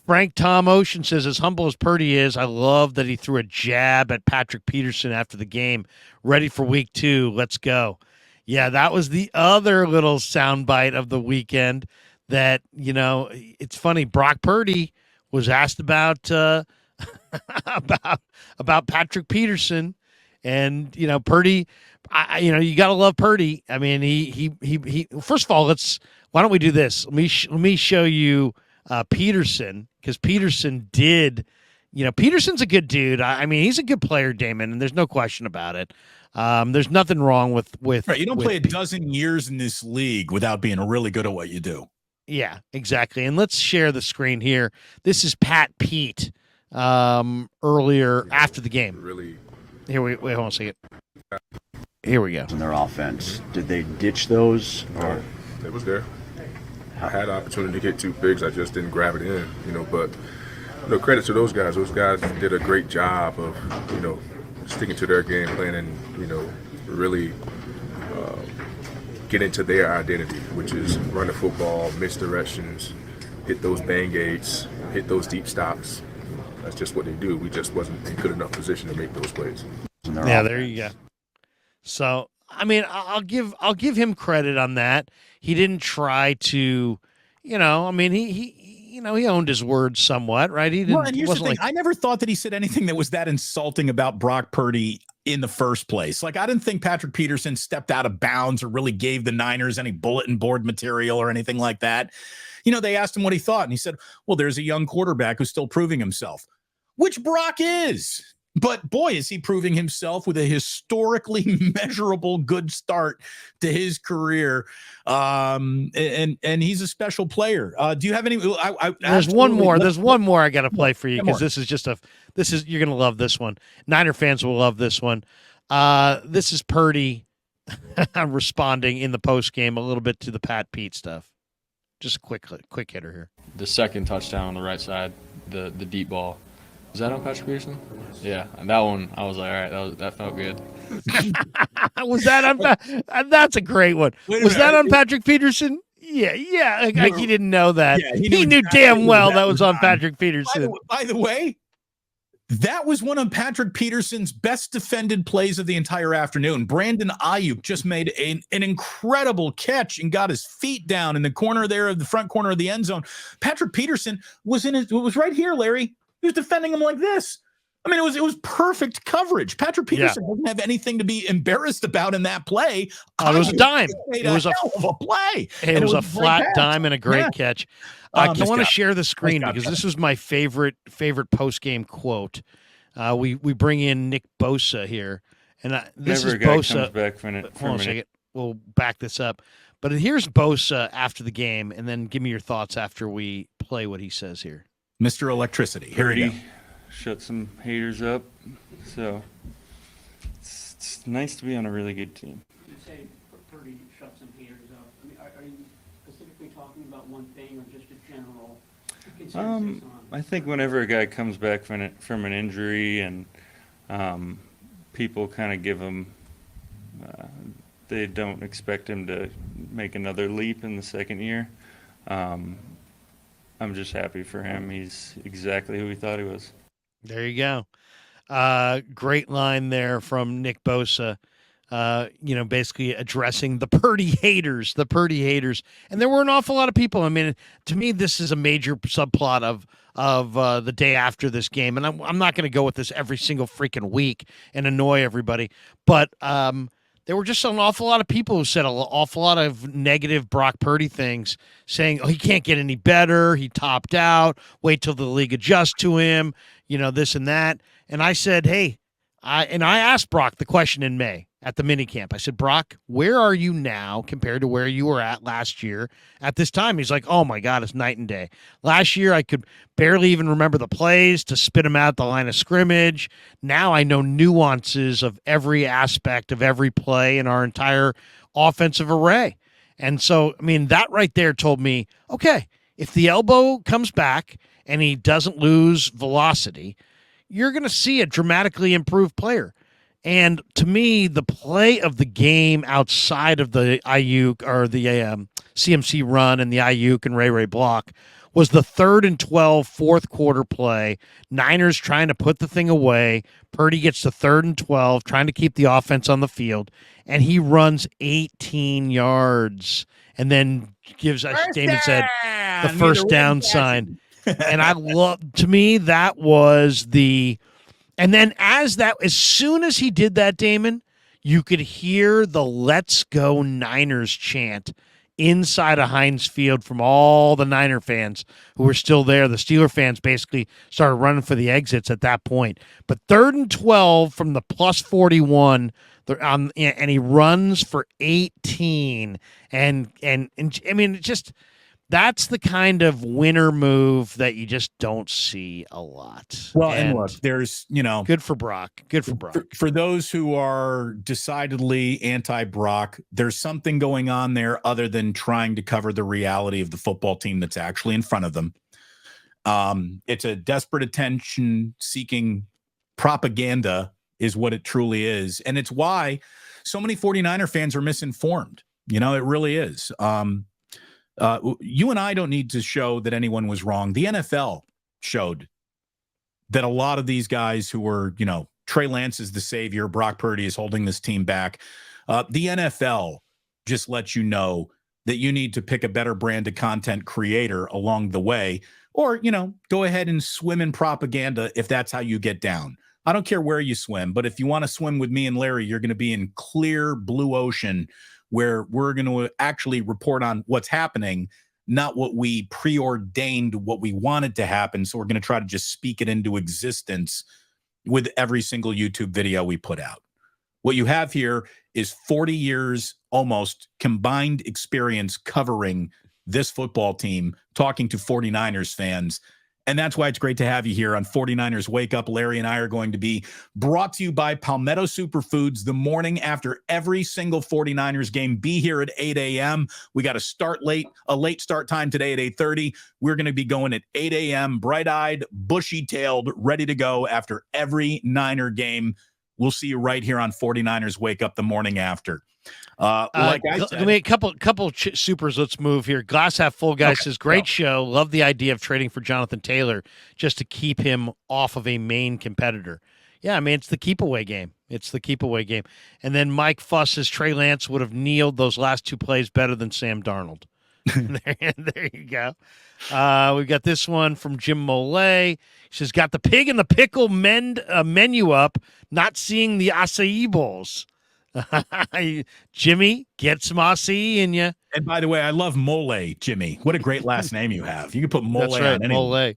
Frank Tom Ocean says, as humble as Purdy is, I love that he threw a jab at Patrick Peterson after the game. Ready for week 2. Let's go. Yeah, that was the other little soundbite of the weekend that, it's funny. Brock Purdy was asked about about Patrick Peterson, and Purdy. You got to love Purdy. I mean, he. First of all, why don't we do this? Let me show you Peterson, because Peterson did. Peterson's a good dude. I mean, he's a good player, Damon, and there's no question about it. There's nothing wrong with right. You don't play a dozen years in this league without being really good at what you do. Yeah, exactly. And let's share the screen here. This is Pat Pete earlier after the game. Really. Here wait, hold on a second. Here we go. In their offense, did they ditch those? Or it was there. I had an opportunity to get 2 picks. I just didn't grab it in, but credit to those guys. Those guys did a great job of, sticking to their game plan and, really get into their identity, which is run the football, misdirections, hit those bang-aids, hit those deep stops. That's just what they do. We just wasn't in good enough position to make those plays. Yeah, there you go. So, I mean, I'll give him credit on that. He didn't try to, he owned his words somewhat, right? He didn't. Well, and here's the thing: I never thought that he said anything that was that insulting about Brock Purdy in the first place. Like, I didn't think Patrick Peterson stepped out of bounds or really gave the Niners any bulletin board material or anything like that. They asked him what he thought, and he said, "Well, there's a young quarterback who's still proving himself," which Brock is. But boy, is he proving himself with a historically measurable good start to his career. And he's a special player. Do you have any? There's one more. There's one more I got to play for you, because you're going to love this one. Niner fans will love this one. This is Purdy responding in the post game a little bit to the Pat Pete stuff. Just a quick hitter here. The second touchdown on the right side, the deep ball. Was that on Patrick Peterson? Yeah, and that one, I was like, all right, that felt good. Was that on? That's a great one. Was that on Patrick Peterson? Yeah. Like he didn't know that. Yeah, he knew damn well that was on Patrick Peterson. By the way, that was one of Patrick Peterson's best defended plays of the entire afternoon. Brandon Ayuk just made an incredible catch and got his feet down in the corner there of the front corner of the end zone. Patrick Peterson was right here, Larry. He was defending him like this. I mean, it was perfect coverage. Patrick Peterson doesn't have anything to be embarrassed about in that play. It was a dime. It was a hell of a play. It was a flat dime and a great catch. I want to share the screen because this was my favorite post-game quote. We bring in Nick Bosa here, and this is Bosa. Hold on a second. We'll back this up. But here's Bosa after the game, and then give me your thoughts after we play what he says here. Mr. Electricity. Here we go. Shut some haters up. So it's nice to be on a really good team. You say Purdy shut some haters up. I mean, are you specifically talking about one thing or just a general consensus on? I think whenever a guy comes back from an injury and people kind of give him, they don't expect him to make another leap in the second year. I'm just happy for him. He's exactly who we thought he was. There you go. Great line there from Nick Bosa, basically addressing the Purdy haters. And there were an awful lot of people. I mean, to me, this is a major subplot of the day after this game. And I'm not going to go with this every single freaking week and annoy everybody. But there were just an awful lot of people who said an awful lot of negative Brock Purdy things, saying, oh, he can't get any better. He topped out. Wait till the league adjusts to him, this and that. And I said, hey, I asked Brock the question in May at the minicamp. I said, Brock, where are you now compared to where you were at last year at this time? He's like, oh, my God, it's night and day. Last year, I could barely even remember the plays to spit them out the line of scrimmage. Now I know nuances of every aspect of every play in our entire offensive array. And so, I mean, that right there told me, okay, if the elbow comes back and he doesn't lose velocity, you're going to see a dramatically improved player. And to me, the play of the game outside of the Ayuk or the CMC run and the Ayuk and Ray block was the 3rd and 12 fourth quarter play. Niners trying to put the thing away. Purdy gets the 3rd and 12, trying to keep the offense on the field, and he runs 18 yards and then gives, as Damon said, the first down sign. And I love, to me, that was the, and then as soon as he did that, Damon, you could hear the "Let's Go Niners" chant inside of Heinz Field from all the Niner fans who were still there. The Steeler fans basically started running for the exits at that point. But 3rd and 12 from the plus 41, and he runs for 18. And I mean, just that's the kind of winner move that you just don't see a lot. Well, and look, there's, good for Brock. Good for Brock. For those who are decidedly anti-Brock, there's something going on there other than trying to cover the reality of the football team that's actually in front of them. It's a desperate attention-seeking propaganda is what it truly is. And it's why so many 49er fans are misinformed. It really is. You and I don't need to show that anyone was wrong. The NFL showed that a lot of these guys who were, Trey Lance is the savior, Brock Purdy is holding this team back. The NFL just lets you know that you need to pick a better brand of content creator along the way, or, go ahead and swim in propaganda if that's how you get down. I don't care where you swim, but if you want to swim with me and Larry, you're going to be in clear blue ocean where we're going to actually report on what's happening, not what we preordained, what we wanted to happen. So we're going to try to just speak it into existence with every single YouTube video we put out. What you have here is 40 years almost combined experience covering this football team, talking to 49ers fans. And that's why it's great to have you here on 49ers Wake Up. Larry and I are going to be brought to you by Palmetto Superfoods the morning after every single 49ers game. Be here at 8 a.m. We got a late start time today at 8:30. We're going to be going at 8 a.m., bright-eyed, bushy-tailed, ready to go after every Niner game. We'll see you right here on 49ers Wake Up the morning after. Like I said, a couple supers. Let's move here. Glass half full guy says, great show. Love the idea of trading for Jonathan Taylor just to keep him off of a main competitor. Yeah, I mean, it's the keep away game. And then Mike Fuss says Trey Lance would have kneeled those last 2 plays better than Sam Darnold. There you go. We've got this one from Jim Molay. He says, got the pig and the pickle menu up, not seeing the acai bowls. Jimmy, get some acai in you. And by the way, I love Mole, Jimmy. What a great last name you have. You can put Mole That's right, on anyone. Mole.